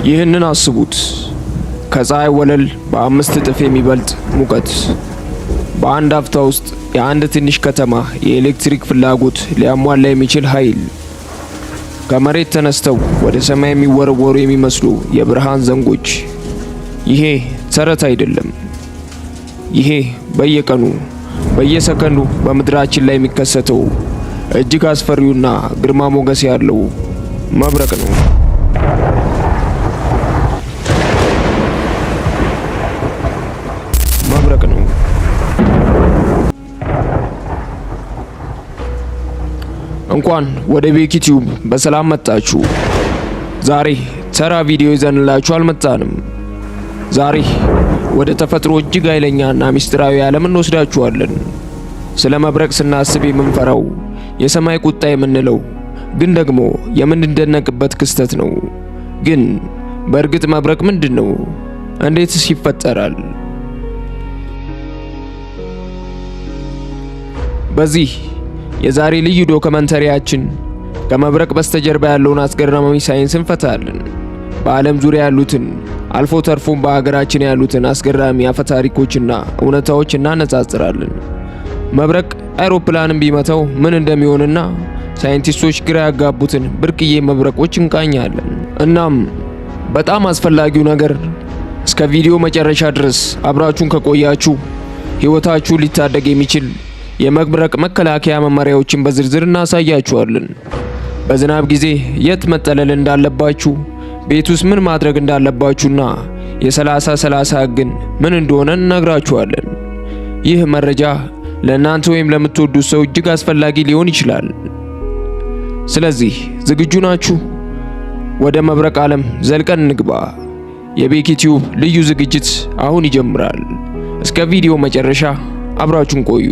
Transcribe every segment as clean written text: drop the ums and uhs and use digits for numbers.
ይህንን አስቡት። ከፀሐይ ወለል በ5 እጥፍ የሚበልጥ ሙቀት፣ በአንድ አፍታ ውስጥ የአንድ ትንሽ ከተማ የኤሌክትሪክ ፍላጎት ሊያሟላ የሚችል ኃይል፣ ከመሬት ተነስተው ወደ ሰማይ የሚወረወሩ የሚመስሉ የብርሃን ዘንጎች። ይሄ ተረት አይደለም። ይሄ በየቀኑ በየሰከንዱ በምድራችን ላይ የሚከሰተው እጅግ አስፈሪውና ግርማ ሞገስ ያለው መብረቅ ነው። መብረቅ ነው። እንኳን ወደ ቤኪ ቲዩብ በሰላም መጣችሁ። ዛሬ ተራ ቪዲዮ ይዘንላችሁ አልመጣንም። ዛሬ ወደ ተፈጥሮ እጅግ ኃይለኛና ሚስጥራዊ ዓለም እንወስዳችኋለን። ስለ መብረቅ ስናስብ የምንፈራው የሰማይ ቁጣ የምንለው ግን ደግሞ የምንደነቅበት ክስተት ነው። ግን በእርግጥ መብረቅ ምንድን ነው? እንዴትስ ይፈጠራል? በዚህ የዛሬ ልዩ ዶክመንተሪያችን ከመብረቅ በስተጀርባ ያለውን አስገራሚ ሳይንስ እንፈታለን። በዓለም ዙሪያ ያሉትን አልፎ ተርፎም በሀገራችን ያሉትን አስገራሚ አፈታሪኮችና እውነታዎች እናነጻጽራለን። መብረቅ አይሮፕላንን ቢመታው ምን እንደሚሆንና ሳይንቲስቶች ግራ ያጋቡትን ብርቅዬ መብረቆች እንቃኛለን። እናም በጣም አስፈላጊው ነገር እስከ ቪዲዮ መጨረሻ ድረስ አብራችሁን ከቆያችሁ ሕይወታችሁን ሊታደግ የሚችል የመብረቅ መከላከያ መመሪያዎችን በዝርዝር እናሳያችኋለን። በዝናብ ጊዜ የት መጠለል እንዳለባችሁ፣ ቤት ውስጥ ምን ማድረግ እንዳለባችሁና የ30-30 ሕግን ምን እንደሆነ እነግራችኋለን። ይህ መረጃ ለእናንተ ወይም ለምትወዱት ሰው እጅግ አስፈላጊ ሊሆን ይችላል። ስለዚህ ዝግጁ ናችሁ? ወደ መብረቅ ዓለም ዘልቀን እንግባ። የቤኪ ቲዩብ ልዩ ዝግጅት አሁን ይጀምራል። እስከ ቪዲዮ መጨረሻ አብራችሁን ቆዩ።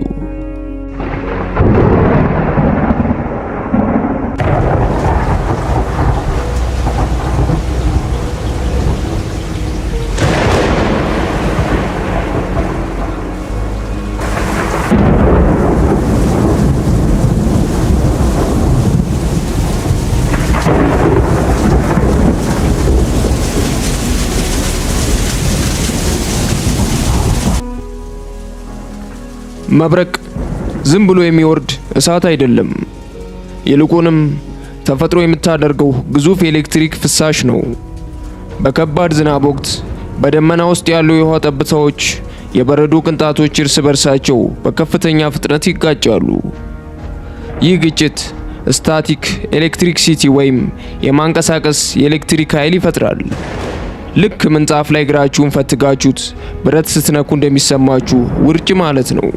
መብረቅ ዝም ብሎ የሚወርድ እሳት አይደለም። ይልቁንም ተፈጥሮ የምታደርገው ግዙፍ የኤሌክትሪክ ፍሳሽ ነው። በከባድ ዝናብ ወቅት በደመና ውስጥ ያሉ የውሃ ጠብታዎች፣ የበረዶ ቅንጣቶች እርስ በርሳቸው በከፍተኛ ፍጥነት ይጋጫሉ። ይህ ግጭት ስታቲክ ኤሌክትሪክሲቲ ወይም የማንቀሳቀስ የኤሌክትሪክ ኃይል ይፈጥራል። ልክ ምንጣፍ ላይ እግራችሁን ፈትጋችሁት ብረት ስትነኩ እንደሚሰማችሁ ውርጭ ማለት ነው።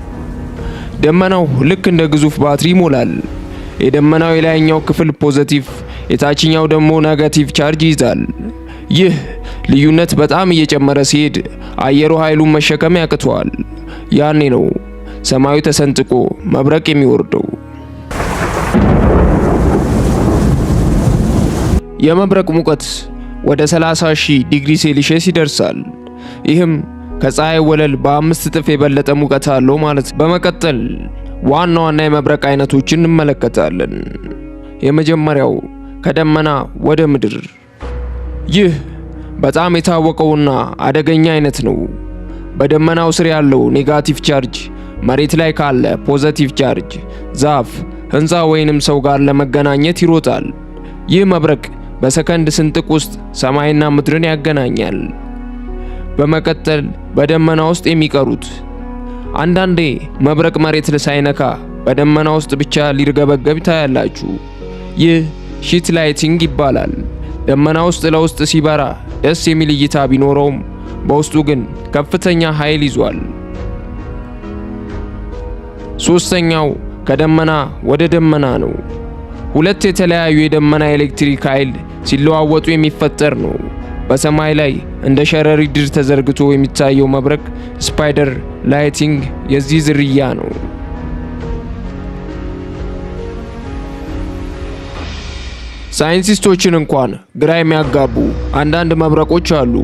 ደመናው ልክ እንደ ግዙፍ ባትሪ ይሞላል። የደመናው የላይኛው ክፍል ፖዚቲቭ፣ የታችኛው ደግሞ ኔጋቲቭ ቻርጅ ይይዛል። ይህ ልዩነት በጣም እየጨመረ ሲሄድ አየሩ ኃይሉን መሸከም ያቅተዋል። ያኔ ነው ሰማዩ ተሰንጥቆ መብረቅ የሚወርደው። የመብረቅ ሙቀት ወደ 30,000 ዲግሪ ሴልሺየስ ይደርሳል። ይህም ከፀሐይ ወለል በ5 እጥፍ የበለጠ ሙቀት አለው ማለት። በመቀጠል ዋና ዋና የመብረቅ አይነቶችን እንመለከታለን። የመጀመሪያው ከደመና ወደ ምድር። ይህ በጣም የታወቀውና አደገኛ አይነት ነው። በደመናው ስር ያለው ኔጋቲቭ ቻርጅ መሬት ላይ ካለ ፖዚቲቭ ቻርጅ ዛፍ፣ ህንፃ ወይንም ሰው ጋር ለመገናኘት ይሮጣል። ይህ መብረቅ በሰከንድ ስንጥቅ ውስጥ ሰማይና ምድርን ያገናኛል። በመቀጠል በደመና ውስጥ የሚቀሩት። አንዳንዴ መብረቅ መሬት ሳይነካ በደመና ውስጥ ብቻ ሊርገበገብ ታያላችሁ። ይህ ሺት ላይቲንግ ይባላል። ደመና ውስጥ ለውስጥ ሲበራ ደስ የሚል እይታ ቢኖረውም በውስጡ ግን ከፍተኛ ኃይል ይዟል። ሶስተኛው ከደመና ወደ ደመና ነው። ሁለት የተለያዩ የደመና ኤሌክትሪክ ኃይል ሲለዋወጡ የሚፈጠር ነው። በሰማይ ላይ እንደ ሸረሪት ድር ተዘርግቶ የሚታየው መብረቅ ስፓይደር ላይቲንግ የዚህ ዝርያ ነው። ሳይንቲስቶችን እንኳን ግራ የሚያጋቡ አንዳንድ መብረቆች አሉ።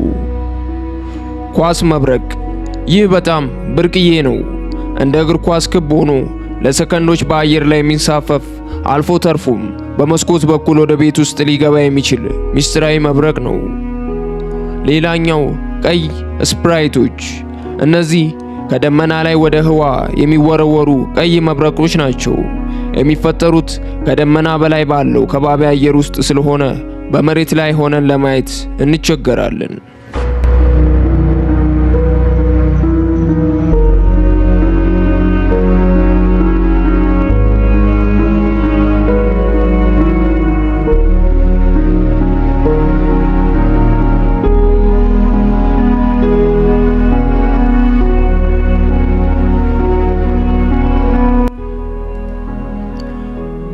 ኳስ መብረቅ። ይህ በጣም ብርቅዬ ነው። እንደ እግር ኳስ ክብ ሆኖ ለሰከንዶች በአየር ላይ የሚንሳፈፍ አልፎ ተርፎም በመስኮት በኩል ወደ ቤት ውስጥ ሊገባ የሚችል ሚስጥራዊ መብረቅ ነው። ሌላኛው ቀይ ስፕራይቶች። እነዚህ ከደመና ላይ ወደ ህዋ የሚወረወሩ ቀይ መብረቆች ናቸው። የሚፈጠሩት ከደመና በላይ ባለው ከባቢ አየር ውስጥ ስለሆነ በመሬት ላይ ሆነን ለማየት እንቸገራለን።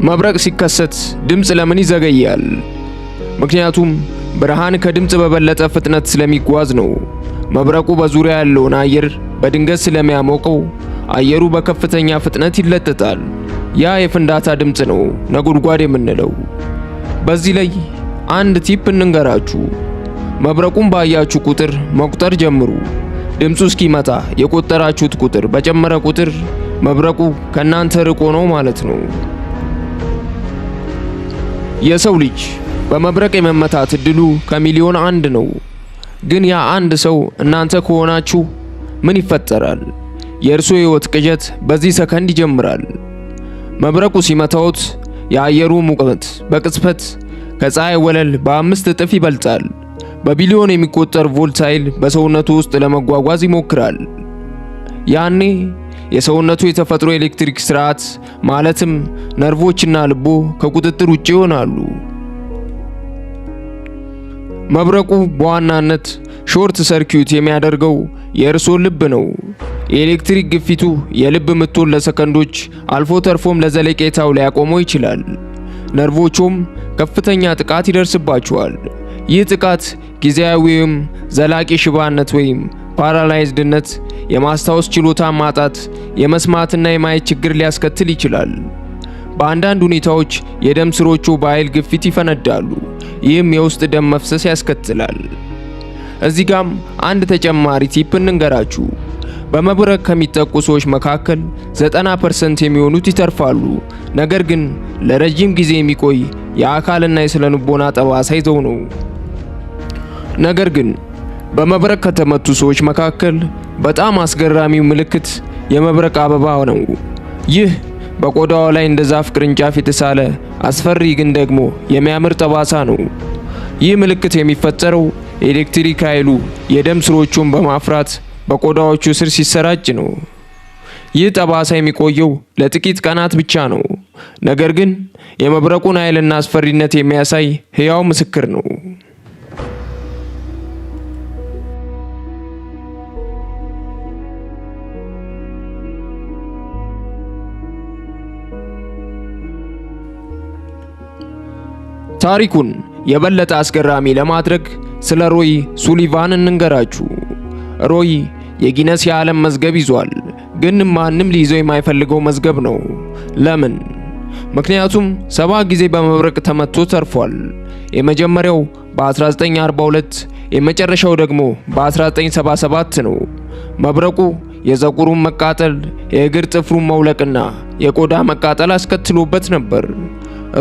መብረቅ ሲከሰት ድምጽ ለምን ይዘገያል? ምክንያቱም ብርሃን ከድምጽ በበለጠ ፍጥነት ስለሚጓዝ ነው። መብረቁ በዙሪያ ያለውን አየር በድንገት ስለሚያሞቀው አየሩ በከፍተኛ ፍጥነት ይለጠጣል። ያ የፍንዳታ ድምጽ ነው ነጎድጓድ የምንለው። በዚህ ላይ አንድ ቲፕ እንንገራችሁ። መብረቁን ባያችሁ ቁጥር መቁጠር ጀምሩ። ድምጹ እስኪመጣ የቆጠራችሁት ቁጥር በጨመረ ቁጥር መብረቁ ከናንተ ርቆ ነው ማለት ነው። የሰው ልጅ በመብረቅ የመመታት እድሉ ከሚሊዮን አንድ ነው። ግን ያ አንድ ሰው እናንተ ከሆናችሁ ምን ይፈጠራል? የእርሱ የህይወት ቅዠት በዚህ ሰከንድ ይጀምራል። መብረቁ ሲመታዎት የአየሩ ሙቀት በቅጽበት ከፀሐይ ወለል በ5 እጥፍ ይበልጣል። በቢሊዮን የሚቆጠር ቮልት ኃይል በሰውነቱ ውስጥ ለመጓጓዝ ይሞክራል። ያኔ የሰውነቱ የተፈጥሮ ኤሌክትሪክ ስርዓት ማለትም ነርቮችና ልቦ ከቁጥጥር ውጪ ይሆናሉ። መብረቁ በዋናነት ሾርት ሰርኪዩት የሚያደርገው የእርሶ ልብ ነው። የኤሌክትሪክ ግፊቱ የልብ ምቶን ለሰከንዶች አልፎ ተርፎም ለዘለቄታው ሊያቆመው ይችላል። ነርቮቹም ከፍተኛ ጥቃት ይደርስባቸዋል። ይህ ጥቃት ጊዜያዊ ወይም ዘላቂ ሽባነት ወይም ፓራላይዝድነት፣ የማስታወስ ችሎታ ማጣት፣ የመስማትና የማየት ችግር ሊያስከትል ይችላል። በአንዳንድ ሁኔታዎች የደም ስሮቹ በኃይል ግፊት ይፈነዳሉ። ይህም የውስጥ ደም መፍሰስ ያስከትላል። እዚህ ጋም አንድ ተጨማሪ ቲፕ እንንገራችሁ። በመብረቅ ከሚጠቁ ሰዎች መካከል 90% የሚሆኑት ይተርፋሉ። ነገር ግን ለረጅም ጊዜ የሚቆይ የአካልና የስነ ልቦና ጠባሳ ይዘው ነው። ነገር ግን በመብረቅ ከተመቱ ሰዎች መካከል በጣም አስገራሚው ምልክት የመብረቅ አበባ ነው። ይህ በቆዳው ላይ እንደ ዛፍ ቅርንጫፍ የተሳለ አስፈሪ ግን ደግሞ የሚያምር ጠባሳ ነው። ይህ ምልክት የሚፈጠረው ኤሌክትሪክ ኃይሉ የደም ስሮቹን በማፍራት በቆዳዎቹ ስር ሲሰራጭ ነው። ይህ ጠባሳ የሚቆየው ለጥቂት ቀናት ብቻ ነው። ነገር ግን የመብረቁን ኃይልና አስፈሪነት የሚያሳይ ሕያው ምስክር ነው። ታሪኩን የበለጠ አስገራሚ ለማድረግ ስለ ሮይ ሱሊቫን እንንገራችሁ። ሮይ የጊነስ የዓለም መዝገብ ይዟል፣ ግን ማንም ሊይዘው የማይፈልገው መዝገብ ነው። ለምን? ምክንያቱም 7 ጊዜ በመብረቅ ተመቶ ተርፏል። የመጀመሪያው በ1942 የመጨረሻው ደግሞ በ1977 ነው። መብረቁ የፀጉሩን መቃጠል፣ የእግር ጥፍሩን መውለቅና የቆዳ መቃጠል አስከትሎበት ነበር።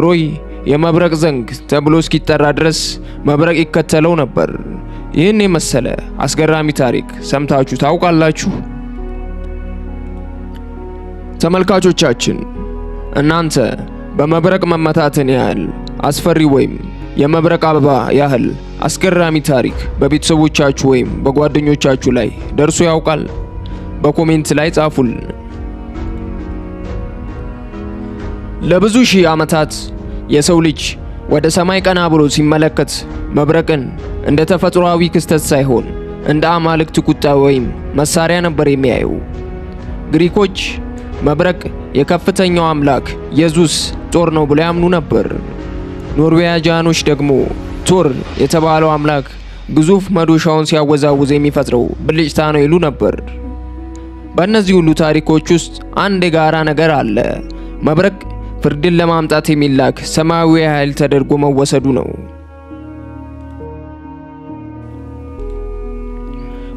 ሮይ የመብረቅ ዘንግ ተብሎ እስኪጠራ ድረስ መብረቅ ይከተለው ነበር። ይህን የመሰለ አስገራሚ ታሪክ ሰምታችሁ ታውቃላችሁ? ተመልካቾቻችን፣ እናንተ በመብረቅ መመታትን ያህል አስፈሪ ወይም የመብረቅ አበባ ያህል አስገራሚ ታሪክ በቤተሰቦቻችሁ ወይም በጓደኞቻችሁ ላይ ደርሶ ያውቃል? በኮሜንት ላይ ጻፉልን። ለብዙ ሺህ ዓመታት የሰው ልጅ ወደ ሰማይ ቀና ብሎ ሲመለከት መብረቅን እንደ ተፈጥሯዊ ክስተት ሳይሆን እንደ አማልክት ቁጣ ወይም መሳሪያ ነበር የሚያየው። ግሪኮች መብረቅ የከፍተኛው አምላክ የዙስ ጦር ነው ብለው ያምኑ ነበር። ኖርዌያጃኖች ደግሞ ቶር የተባለው አምላክ ግዙፍ መዶሻውን ሲያወዛውዝ የሚፈጥረው ብልጭታ ነው ይሉ ነበር። በእነዚህ ሁሉ ታሪኮች ውስጥ አንድ የጋራ ነገር አለ። መብረቅ ፍርድን ለማምጣት የሚላክ ሰማያዊ ኃይል ተደርጎ መወሰዱ ነው።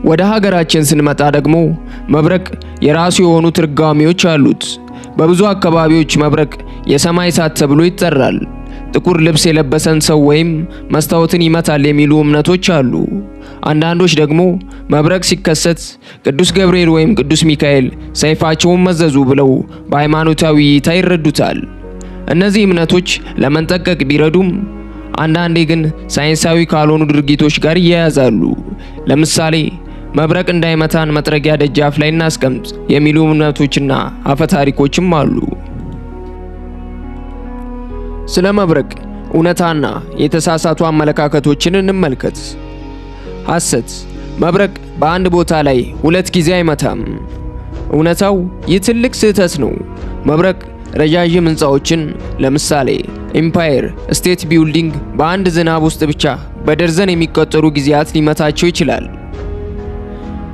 ወደ ሀገራችን ስንመጣ ደግሞ መብረቅ የራሱ የሆኑ ትርጓሜዎች አሉት። በብዙ አካባቢዎች መብረቅ የሰማይ እሳት ተብሎ ይጠራል። ጥቁር ልብስ የለበሰን ሰው ወይም መስታወትን ይመታል የሚሉ እምነቶች አሉ። አንዳንዶች ደግሞ መብረቅ ሲከሰት ቅዱስ ገብርኤል ወይም ቅዱስ ሚካኤል ሰይፋቸውን መዘዙ ብለው በሃይማኖታዊ እይታ ይረዱታል። እነዚህ እምነቶች ለመንጠቀቅ ቢረዱም አንዳንዴ ግን ሳይንሳዊ ካልሆኑ ድርጊቶች ጋር ይያያዛሉ። ለምሳሌ መብረቅ እንዳይመታን መጥረጊያ ደጃፍ ላይ እናስቀምጥ የሚሉ እምነቶችና አፈታሪኮችም አሉ። ስለ መብረቅ እውነታና የተሳሳቱ አመለካከቶችን እንመልከት። ሐሰት። መብረቅ በአንድ ቦታ ላይ ሁለት ጊዜ አይመታም። እውነታው ይህ ትልቅ ስህተት ነው። መብረቅ ረጃጅም ህንፃዎችን ለምሳሌ ኢምፓየር ስቴት ቢልዲንግ በአንድ ዝናብ ውስጥ ብቻ በደርዘን የሚቆጠሩ ጊዜያት ሊመታቸው ይችላል።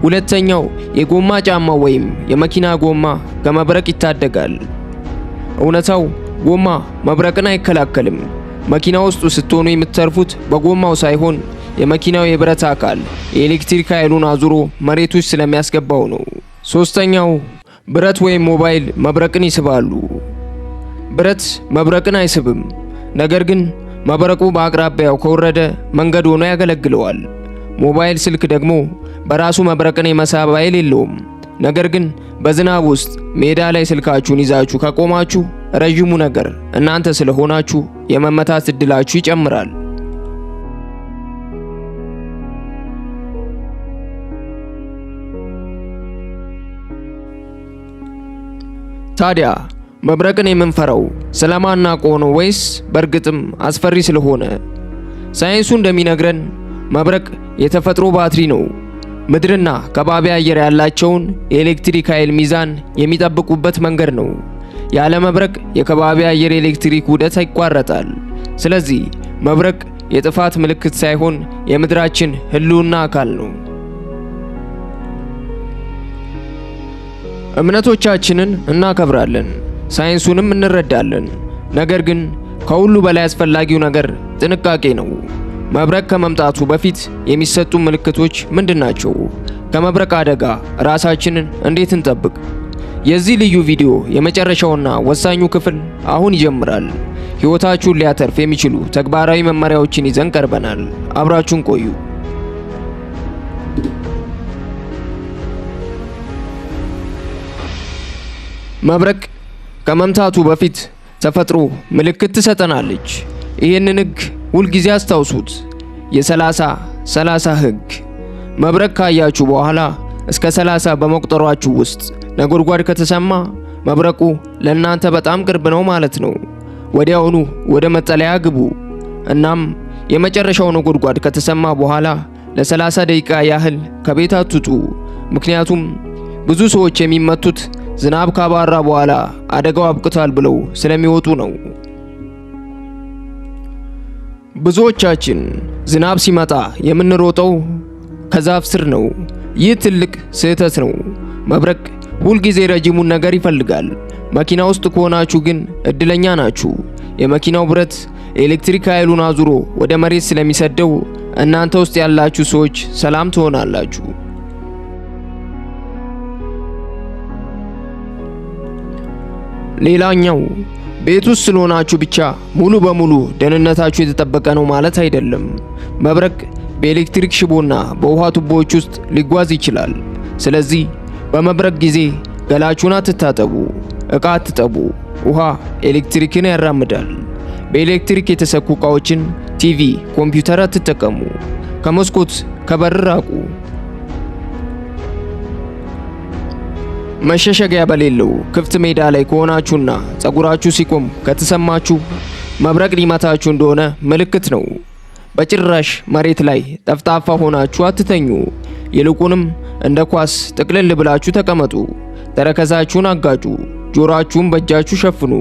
ሁለተኛው የጎማ ጫማ ወይም የመኪና ጎማ ከመብረቅ ይታደጋል። እውነታው ጎማ መብረቅን አይከላከልም። መኪና ውስጥ ስትሆኑ የምትተርፉት በጎማው ሳይሆን የመኪናው የብረት አካል የኤሌክትሪክ ኃይሉን አዙሮ መሬት ውስጥ ስለሚያስገባው ነው። ሶስተኛው ብረት ወይም ሞባይል መብረቅን ይስባሉ። ብረት መብረቅን አይስብም፣ ነገር ግን መብረቁ በአቅራቢያው ከወረደ መንገድ ሆኖ ያገለግለዋል። ሞባይል ስልክ ደግሞ በራሱ መብረቅን የመሳብ ኃይል የለውም፣ ነገር ግን በዝናብ ውስጥ ሜዳ ላይ ስልካችሁን ይዛችሁ ከቆማችሁ ረዥሙ ነገር እናንተ ስለሆናችሁ የመመታት እድላችሁ ይጨምራል። ታዲያ መብረቅን የምንፈራው ስለማናውቅ ሆኖ ወይስ በእርግጥም አስፈሪ ስለሆነ? ሳይንሱ እንደሚነግረን መብረቅ የተፈጥሮ ባትሪ ነው። ምድርና ከባቢ አየር ያላቸውን የኤሌክትሪክ ኃይል ሚዛን የሚጠብቁበት መንገድ ነው። ያለ መብረቅ የከባቢ አየር ኤሌክትሪክ ውደት ይቋረጣል። ስለዚህ መብረቅ የጥፋት ምልክት ሳይሆን የምድራችን ህልውና አካል ነው። እምነቶቻችንን እናከብራለን፣ ሳይንሱንም እንረዳለን። ነገር ግን ከሁሉ በላይ አስፈላጊው ነገር ጥንቃቄ ነው። መብረቅ ከመምጣቱ በፊት የሚሰጡ ምልክቶች ምንድናቸው? ከመብረቅ አደጋ ራሳችንን እንዴት እንጠብቅ? የዚህ ልዩ ቪዲዮ የመጨረሻውና ወሳኙ ክፍል አሁን ይጀምራል። ሕይወታችሁን ሊያተርፍ የሚችሉ ተግባራዊ መመሪያዎችን ይዘን ቀርበናል። አብራችሁን ቆዩ። መብረቅ ከመምታቱ በፊት ተፈጥሮ ምልክት ትሰጠናለች። ይህንን ሕግ ሁልጊዜ አስታውሱት። የ30-30 ሕግ። መብረቅ ካያችሁ በኋላ እስከ 30 በመቁጠሯችሁ ውስጥ ነጎድጓድ ከተሰማ መብረቁ ለእናንተ በጣም ቅርብ ነው ማለት ነው። ወዲያውኑ ወደ መጠለያ ግቡ። እናም የመጨረሻው ነጎድጓድ ከተሰማ በኋላ ለ30 ደቂቃ ያህል ከቤት አትውጡ። ምክንያቱም ብዙ ሰዎች የሚመቱት ዝናብ ካባራ በኋላ አደጋው አብቅቷል ብለው ስለሚወጡ ነው። ብዙዎቻችን ዝናብ ሲመጣ የምንሮጠው ከዛፍ ስር ነው። ይህ ትልቅ ስህተት ነው። መብረቅ ሁልጊዜ ረጅሙን ነገር ይፈልጋል። መኪና ውስጥ ከሆናችሁ ግን እድለኛ ናችሁ። የመኪናው ብረት ኤሌክትሪክ ኃይሉን አዙሮ ወደ መሬት ስለሚሰደው እናንተ ውስጥ ያላችሁ ሰዎች ሰላም ትሆናላችሁ። ሌላኛው ቤት ውስጥ ስለሆናችሁ ብቻ ሙሉ በሙሉ ደህንነታችሁ የተጠበቀ ነው ማለት አይደለም። መብረቅ በኤሌክትሪክ ሽቦና በውሃ ቱቦዎች ውስጥ ሊጓዝ ይችላል። ስለዚህ በመብረቅ ጊዜ ገላችሁን አትታጠቡ፣ ዕቃ አትጠቡ። ውሃ ኤሌክትሪክን ያራምዳል። በኤሌክትሪክ የተሰኩ ዕቃዎችን ቲቪ፣ ኮምፒውተር አትጠቀሙ። ከመስኮት ከበር ራቁ። መሸሸጊያ በሌለው ክፍት ሜዳ ላይ ከሆናችሁና ጸጉራችሁ ሲቆም ከተሰማችሁ መብረቅ ሊመታችሁ እንደሆነ ምልክት ነው። በጭራሽ መሬት ላይ ጠፍጣፋ ሆናችሁ አትተኙ። ይልቁንም እንደ ኳስ ጥቅልል ብላችሁ ተቀመጡ። ተረከዛችሁን አጋጩ። ጆሮአችሁን በእጃችሁ ሸፍኑ።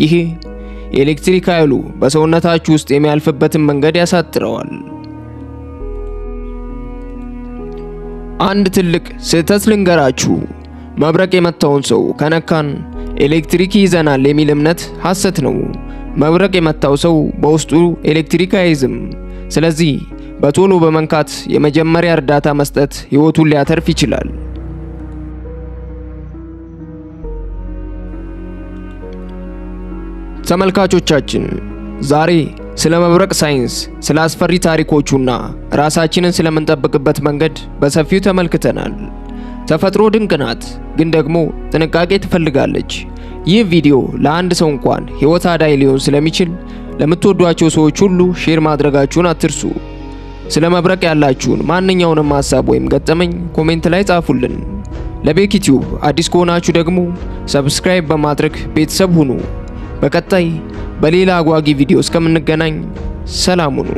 ይህ የኤሌክትሪክ ኃይሉ በሰውነታችሁ ውስጥ የሚያልፍበትን መንገድ ያሳጥረዋል። አንድ ትልቅ ስህተት ልንገራችሁ። መብረቅ የመታውን ሰው ከነካን ኤሌክትሪክ ይዘናል የሚል እምነት ሐሰት ነው። መብረቅ የመታው ሰው በውስጡ ኤሌክትሪክ አይዝም። ስለዚህ በቶሎ በመንካት የመጀመሪያ እርዳታ መስጠት ሕይወቱን ሊያተርፍ ይችላል። ተመልካቾቻችን ዛሬ ስለ መብረቅ ሳይንስ፣ ስለ አስፈሪ ታሪኮቹና ራሳችንን ስለምንጠብቅበት መንገድ በሰፊው ተመልክተናል። ተፈጥሮ ድንቅ ናት፣ ግን ደግሞ ጥንቃቄ ትፈልጋለች። ይህ ቪዲዮ ለአንድ ሰው እንኳን ሕይወት አዳኝ ሊሆን ስለሚችል ለምትወዷቸው ሰዎች ሁሉ ሼር ማድረጋችሁን አትርሱ። ስለ መብረቅ ያላችሁን ማንኛውንም ሐሳብ ወይም ገጠመኝ ኮሜንት ላይ ጻፉልን። ለቤክ ቲዩብ አዲስ ከሆናችሁ ደግሞ ሰብስክራይብ በማድረግ ቤተሰብ ሁኑ። በቀጣይ በሌላ አጓጊ ቪዲዮ እስከምንገናኝ ሰላም ሁኑ።